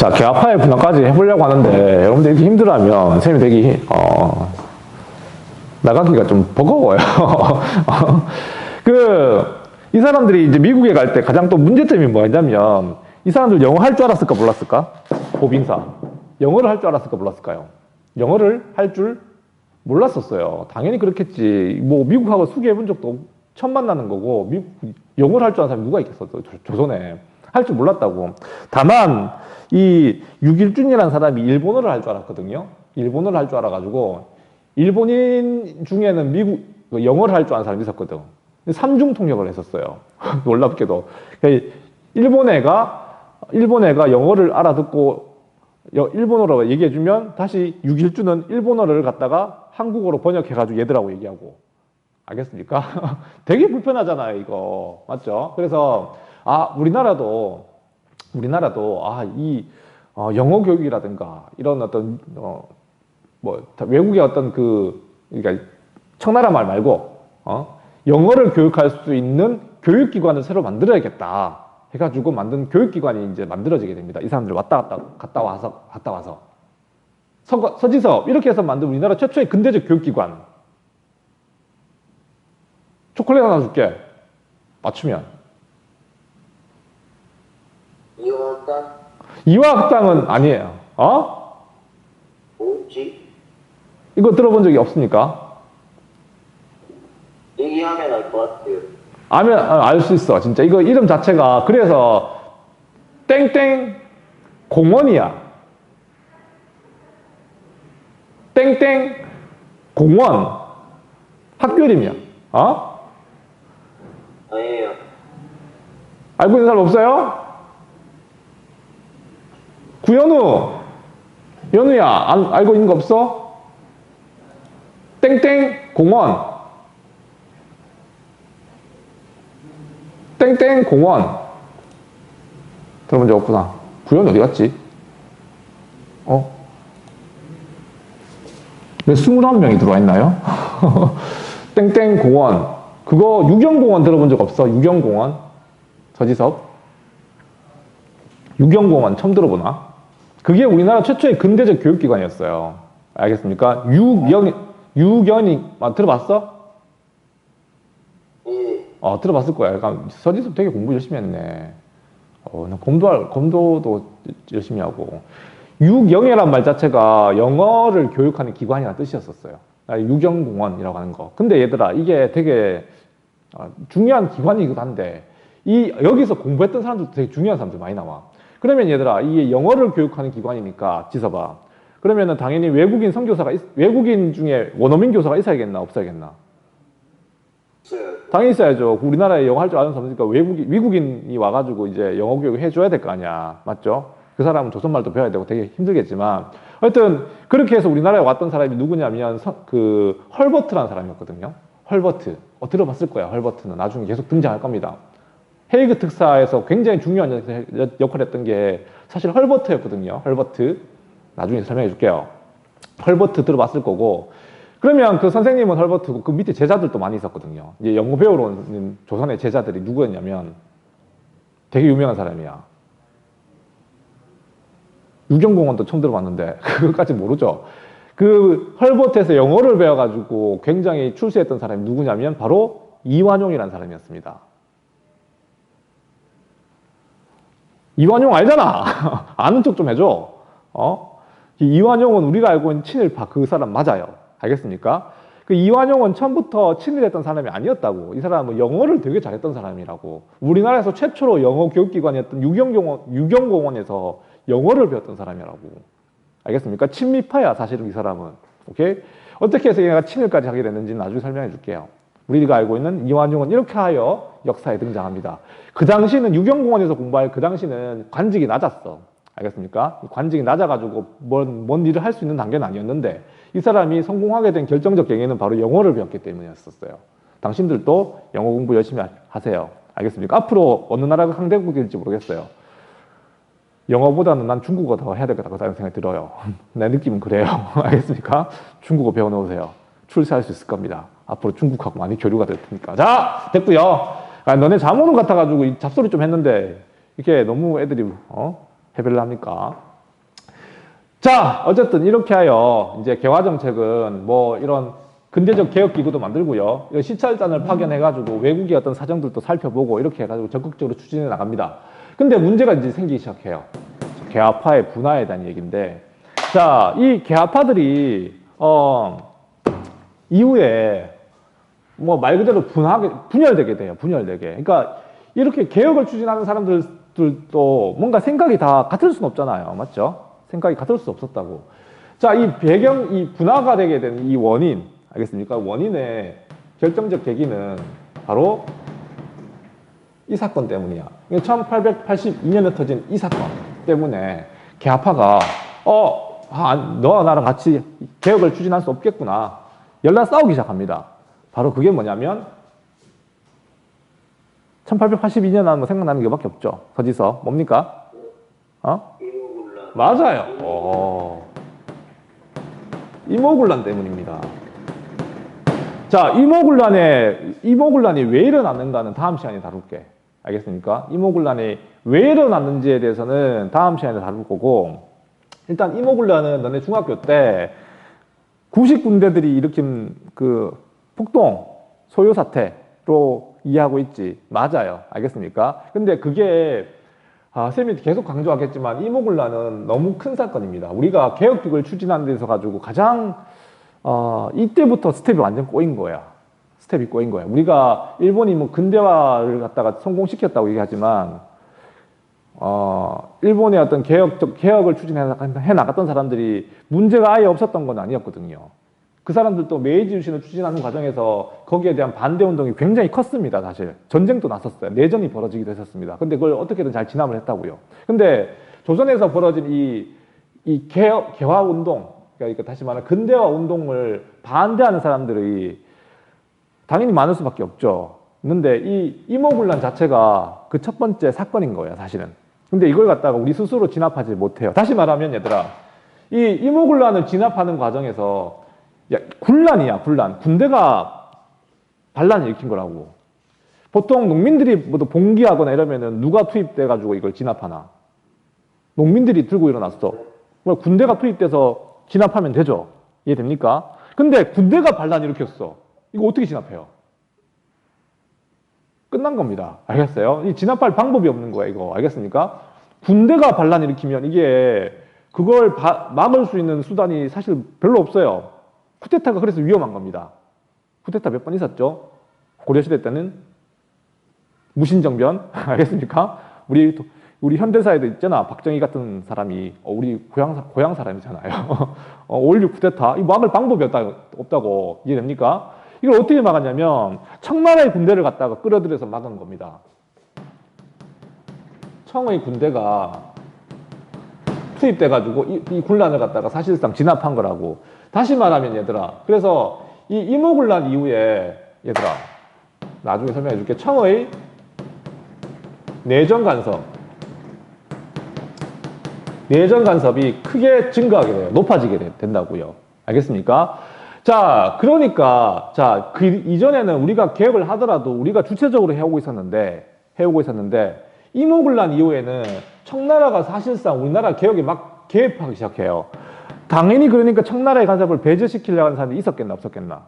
자, 개화파의 분할까지 해보려고 하는데, 여러분들 이렇게 힘들어하면, 선생님이 되게, 나가기가 좀 버거워요. 이 사람들이 이제 미국에 갈 때 가장 또 문제점이 뭐냐면, 이 사람들 영어 할 줄 알았을까, 몰랐을까? 법인사. 영어를 할 줄 알았을까, 몰랐을까요? 영어를 할 줄 몰랐었어요. 당연히 그렇겠지. 뭐, 미국하고 수교해 본 적도 처음 만나는 거고, 영어를 할 줄 아는 사람이 누가 있겠어, 조선에. 할 줄 몰랐다고. 다만, 이 육일준이라는 사람이 일본어를 할 줄 알았거든요. 일본어를 할 줄 알아가지고, 일본인 중에는 영어를 할 줄 아는 사람이 있었거든. 삼중 통역을 했었어요. 놀랍게도. 일본 애가 영어를 알아듣고, 일본어로 얘기해주면, 다시 육일준은 일본어를 갖다가 한국어로 번역해가지고 얘들하고 얘기하고. 알겠습니까? 되게 불편하잖아요, 이거. 맞죠? 그래서, 우리나라도, 영어 교육이라든가, 이런 어떤, 외국의 어떤 그러니까, 청나라 말 말고, 영어를 교육할 수 있는 교육기관을 새로 만들어야겠다. 해가지고 만든 교육기관이 이제 만들어지게 됩니다. 이 사람들 갔다 와서. 서지섭, 이렇게 해서 만든 우리나라 최초의 근대적 교육기관. 초콜릿 하나 줄게. 맞추면. 이화학당? 이화학당은 아니에요. 뭐지? 이거 들어본 적이 없습니까? 얘기하면 알 것 같아요. 알 수 있어. 진짜. 이거 이름 자체가, 그래서, 땡땡 공원이야. 땡땡 공원. 학교 이름이야. 아니에요. 알고 있는 사람 없어요? 구현우. 연우야, 알고 있는 거 없어? 땡땡 공원. 땡땡 공원. 들어본 적 없구나. 구현우 어디 갔지? 왜 21명이 들어와 있나요? 땡땡 공원. 그거 유경공원 들어본 적 없어? 유경공원? 서지섭? 유경공원 처음 들어보나? 그게 우리나라 최초의 근대적 교육기관이었어요. 알겠습니까? 유견이, 들어봤어? 예. 들어봤을 거야. 약간 서지섭 되게 공부 열심히 했네. 검도도 열심히 하고. 유경이란 말 자체가 영어를 교육하는 기관이라는 뜻이었었어요. 유경공원이라고 하는 거. 근데 얘들아, 이게 되게 중요한 기관이기도 한데, 여기서 공부했던 사람들도 되게 중요한 사람들 많이 나와. 그러면 얘들아, 이게 영어를 교육하는 기관이니까, 지서봐. 그러면은 당연히 외국인 중에 원어민 교사가 있어야겠나, 없어야겠나? 있어요. 당연히 있어야죠. 우리나라에 영어 할 줄 아는 사람이니까 미국인이 와가지고 이제 영어 교육을 해줘야 될 거 아니야. 맞죠? 그 사람은 조선말도 배워야 되고 되게 힘들겠지만, 하여튼, 그렇게 해서 우리나라에 왔던 사람이 누구냐면, 헐버트라는 사람이었거든요. 헐버트. 들어봤을 거야, 헐버트는. 나중에 계속 등장할 겁니다. 헤이그 특사에서 굉장히 중요한 역할을 했던 게 사실 헐버트였거든요. 헐버트. 나중에 설명해 줄게요. 헐버트 들어봤을 거고. 그러면 그 선생님은 헐버트고 그 밑에 제자들도 많이 있었거든요. 이제 영어 배우러 오는 조선의 제자들이 누구였냐면 되게 유명한 사람이야. 유경공원도 처음 들어봤는데 그것까지 모르죠. 그 헐버트에서 영어를 배워가지고 굉장히 출세했던 사람이 누구냐면 바로 이완용이라는 사람이었습니다. 이완용 알잖아. 아는 척 좀 해줘. 이완용은 우리가 알고 있는 친일파 그 사람 맞아요. 알겠습니까? 그 이완용은 처음부터 친일했던 사람이 아니었다고. 이 사람은 영어를 되게 잘했던 사람이라고. 우리나라에서 최초로 영어 교육기관이었던 유경공원에서 영어를 배웠던 사람이라고. 알겠습니까? 친미파야, 사실은 이 사람은. 오케이? 어떻게 해서 얘가 친일까지 하게 됐는지 나중에 설명해 줄게요. 우리가 알고 있는 이완용은 이렇게 하여 역사에 등장합니다. 그 당시는 유경공원에서 공부할 그 당시는 관직이 낮았어. 알겠습니까? 관직이 낮아가지고 뭔 일을 할 수 있는 단계는 아니었는데 이 사람이 성공하게 된 결정적 계기는 바로 영어를 배웠기 때문이었어요. 당신들도 영어 공부 열심히 하세요. 알겠습니까? 앞으로 어느 나라가 강대국일지 모르겠어요. 영어보다는 난 중국어 더 해야 되겠다고 생각이 들어요. 내 느낌은 그래요. 알겠습니까? 중국어 배워놓으세요. 출세할 수 있을 겁니다. 앞으로 중국하고 많이 교류가 될 테니까. 자, 됐고요. 너네 잠오는 같아가지고 잡소리 좀 했는데 이렇게 너무 애들이 해별을 합니까? 자, 어쨌든 이렇게 하여 이제 개화 정책은 뭐 이런 근대적 개혁 기구도 만들고요. 이런 시찰단을 파견해가지고 외국의 어떤 사정들도 살펴보고 이렇게 해가지고 적극적으로 추진해 나갑니다. 근데 문제가 이제 생기기 시작해요. 개화파의 분화에 대한 얘기인데, 자, 이 개화파들이 이후에 뭐 말 그대로 분열되게 돼요. 분열되게. 그러니까 이렇게 개혁을 추진하는 사람들도 뭔가 생각이 다 같을 수는 없잖아요. 맞죠? 생각이 같을 수 없었다고. 자, 이 배경, 이 분화가 되게 된 이 원인, 알겠습니까? 원인의 결정적 계기는 바로 이 사건 때문이야. 1882년에 터진 이 사건 때문에 개화파가 너와 나랑 같이 개혁을 추진할 수 없겠구나. 열나 싸우기 시작합니다. 바로 그게 뭐냐면 1882년 하면 뭐 생각나는 게 밖에 없죠. 서지서 뭡니까? 이모군란. 맞아요. 이모군란 때문입니다. 자, 이모군란이 왜 일어났는가는 다음 시간에 다룰게. 알겠습니까? 이모군란이 왜 일어났는지에 대해서는 다음 시간에 다룰 거고, 일단 이모군란은 너네 중학교 때 구식 군대들이 일으킨 그 폭동, 소요 사태로 이해하고 있지. 맞아요. 알겠습니까? 근데 그게 쌤이 계속 강조하겠지만 이모군란은 너무 큰 사건입니다. 우리가 개혁기구를 추진하는 데서 가지고 가장 이때부터 스텝이 완전 꼬인 거야. 스텝이 꼬인 거야. 우리가 일본이 뭐 근대화를 갖다가 성공시켰다고 얘기하지만 일본의 어떤 개혁을 추진해 나갔던 사람들이 문제가 아예 없었던 건 아니었거든요. 그 사람들도 메이지 유신을 추진하는 과정에서 거기에 대한 반대 운동이 굉장히 컸습니다, 사실. 전쟁도 났었어요. 내전이 벌어지기도 했었습니다. 근데 그걸 어떻게든 잘 진압을 했다고요. 근데 조선에서 벌어진 이 개화 운동, 그러니까 다시 말하면 근대화 운동을 반대하는 사람들이 당연히 많을 수밖에 없죠. 근데 이 이모군란 자체가 그 첫 번째 사건인 거예요, 사실은. 근데 이걸 갖다가 우리 스스로 진압하지 못해요. 다시 말하면 얘들아, 이 이모군란을 진압하는 과정에서 군란이야, 군란. 군대가 반란을 일으킨 거라고. 보통 농민들이 모두 봉기하거나 이러면은 누가 투입돼가지고 이걸 진압하나? 농민들이 들고 일어났어. 군대가 투입돼서 진압하면 되죠. 이해됩니까? 근데 군대가 반란 일으켰어. 이거 어떻게 진압해요? 끝난 겁니다. 알겠어요? 이 진압할 방법이 없는 거야, 이거. 알겠습니까? 군대가 반란 일으키면 이게 그걸 막을 수 있는 수단이 사실 별로 없어요. 쿠데타가 그래서 위험한 겁니다. 쿠데타 몇 번 있었죠? 고려시대 때는 무신정변. 알겠습니까? 우리 현대사에도 있잖아. 박정희 같은 사람이 우리 고향 사람이잖아요. 5.16 쿠데타. 이 막을 방법이 없다고 이해됩니까? 이걸 어떻게 막았냐면 청나라의 군대를 갖다가 끌어들여서 막은 겁니다. 청의 군대가 투입돼가지고 이 군란을 갖다가 사실상 진압한 거라고. 다시 말하면 얘들아, 그래서 이 이모군란 이후에 얘들아, 나중에 설명해 줄게. 청의 내전 간섭이 크게 증가하게 돼요. 높아지게 된다고요. 알겠습니까? 자, 그러니까 그 이전에는 우리가 개혁을 하더라도 우리가 주체적으로 해오고 있었는데 이모군란 이후에는 청나라가 사실상 우리나라 개혁에 막 개입하기 시작해요. 당연히 그러니까 청나라의 간섭을 배제시키려고 하는 사람이 있었겠나 없었겠나?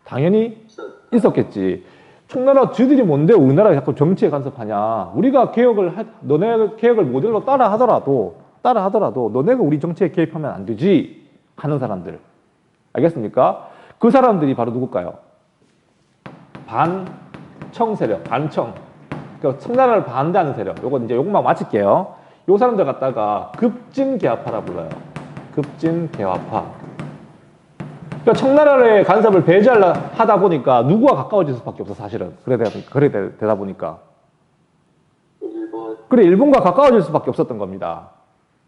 당연히 있었겠지. 청나라 쥐들이 뭔데 우리나라에 자꾸 정치에 간섭하냐? 우리가 너네 개혁을 모델로 따라 하더라도 너네가 우리 정치에 개입하면 안 되지 하는 사람들. 알겠습니까? 그 사람들이 바로 누굴까요? 반청 세력, 반청. 그러니까 청나라를 반대하는 세력. 요것만 마칠게요. 요 사람들 갖다가 급진개화파라 불러요. 급진개화파. 그러니까 청나라의 간섭을 배제하려 하다 보니까 누구와 가까워질 수밖에 없어, 사실은. 그래 되다 보니까. 일본과 가까워질 수밖에 없었던 겁니다.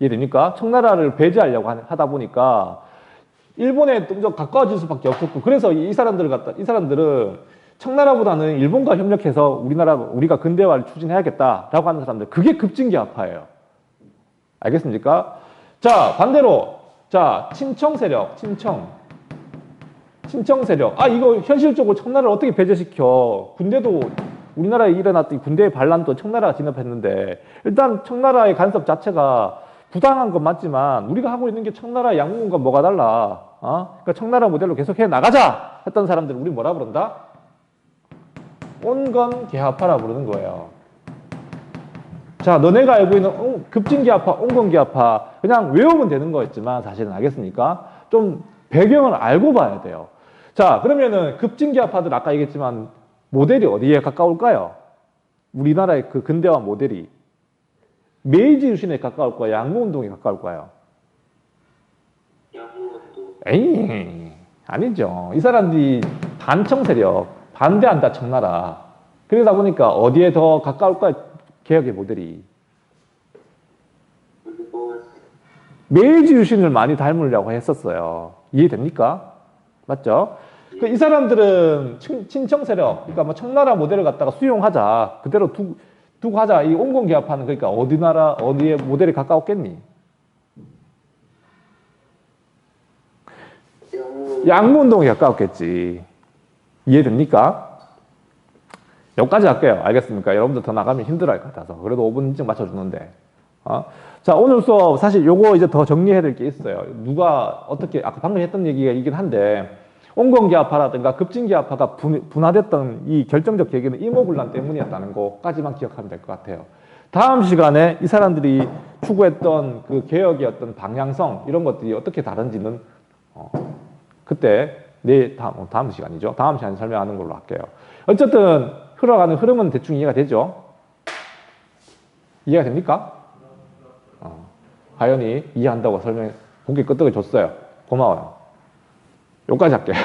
이해됩니까? 청나라를 배제하려고 하다 보니까 일본에 좀 가까워질 수밖에 없었고, 그래서 이 사람들은 청나라보다는 일본과 협력해서 우리가 근대화를 추진해야겠다라고 하는 사람들, 그게 급진개화파예요. 알겠습니까? 자, 반대로, 친청 세력. 이거 현실적으로 청나라를 어떻게 배제시켜? 군대도 우리나라에 일어났던 군대의 반란도 청나라가 진압했는데, 일단 청나라의 간섭 자체가 부당한 건 맞지만 우리가 하고 있는 게 청나라 양궁과 뭐가 달라? 그러니까 청나라 모델로 계속 해 나가자 했던 사람들을 우리 뭐라 부른다? 온건계합파라 부르는 거예요. 자, 너네가 알고 있는 급진계합파, 온건계합파 그냥 외우면 되는 거였지만 사실은 알겠습니까? 좀 배경을 알고 봐야 돼요. 자, 그러면은 급진계합파들 아까 얘기했지만 모델이 어디에 가까울까요? 우리나라의 그 근대화 모델이 메이지 유신에 가까울까요? 양궁운동에 가까울까요? 양궁운동. 에이, 아니죠. 이 사람들이 반청 세력, 반대한다 청나라. 그러다 보니까 어디에 더 가까울까요? 개혁의 모델이. 그리고 메이지 유신을 많이 닮으려고 했었어요. 이해됩니까? 맞죠? 이 사람들은 친청 세력, 그러니까 뭐 청나라 모델을 갖다가 수용하자, 그대로 두고 하자. 이 온건계합하는 그러니까 어디 나라 어디에 모델이 가까웠겠니? 양궁운동이 가까웠겠지. 이해됩니까? 여기까지 할게요. 알겠습니까? 여러분들 더 나가면 힘들어할 것 같아서. 그래도 5분 일찍 맞춰주는데. 자, 오늘 수업 사실 요거 이제 더 정리해야 될 게 있어요. 누가 어떻게, 아까 방금 했던 얘기이긴 한데, 온건계합파라든가 급진계합파가 분화됐던 이 결정적 계기는 이모군란 때문이었다는 거까지만 기억하면 될 것 같아요. 다음 시간에 이 사람들이 추구했던 그 개혁의 어떤 방향성, 이런 것들이 어떻게 다른지는, 그때, 다음 시간이죠. 다음 시간에 설명하는 걸로 할게요. 어쨌든, 흘러가는 흐름은 대충 이해가 되죠? 이해가 됩니까? 하연이 이해한다고 고개 끄덕여 줬어요. 고마워요. 여기까지 할게요.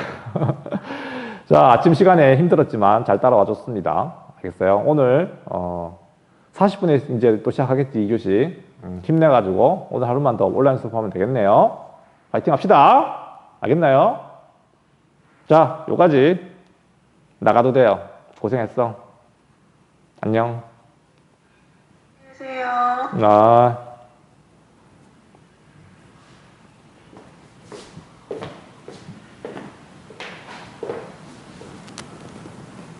자, 아침 시간에 힘들었지만 잘 따라와 줬습니다. 알겠어요? 오늘, 40분에 이제 또 시작하겠지, 2교시. 힘내가지고 오늘 하루만 더 온라인 수업하면 되겠네요. 파이팅 합시다. 알겠나요? 자, 여기까지 나가도 돼요. 고생했어. 안녕. 안녕하세요. 아.